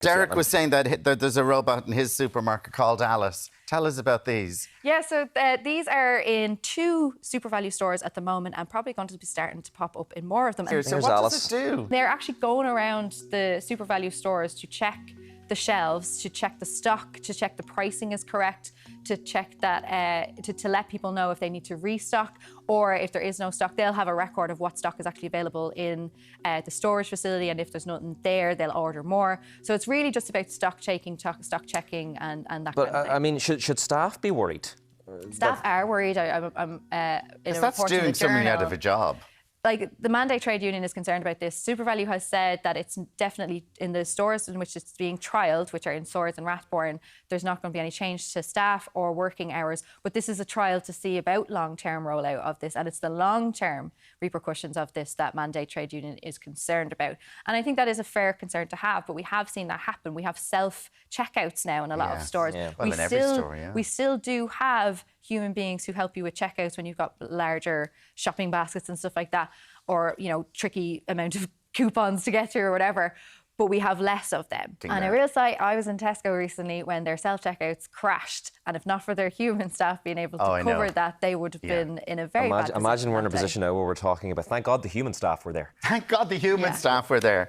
Derek was saying that there's a robot in his supermarket called Alice. Tell us about these. Yeah, so these are in 2 SuperValu stores at the moment and probably going to be starting to pop up in more of them. So what does it do? They're actually going around the SuperValu stores to check the shelves, to check the stock, to check the pricing is correct, to check that, to let people know if they need to restock, or if there is no stock, they'll have a record of what stock is actually available in the storage facility, and if there's nothing there, they'll order more. So it's really just about stock checking, and that kind of thing. But I mean, should staff be worried? Staff are worried. I'm in a That's report in doing the somebody out Journal. of a job. Like, the Mandate Trade Union is concerned about this. SuperValu has said that it's definitely in the stores in which it's being trialled, which are in Swords and Rathbourne, there's not going to be any change to staff or working hours. But this is a trial to see about long-term rollout of this, and it's the long-term repercussions of this that Mandate Trade Union is concerned about. And I think that is a fair concern to have, but we have seen that happen. We have self-checkouts now in a lot of stores. Yeah. Well, in every store, yeah. We still do have human beings who help you with checkouts when you've got larger shopping baskets and stuff like that, or, you know, tricky amount of coupons to get through or whatever, but we have less of them. And a real sight, I was in Tesco recently when their self-checkouts crashed, and if not for their human staff being able to cover that, they would have been in a very bad position. Imagine we're in a position now where we're talking about, thank God the human staff were there. Thank God the human staff were there.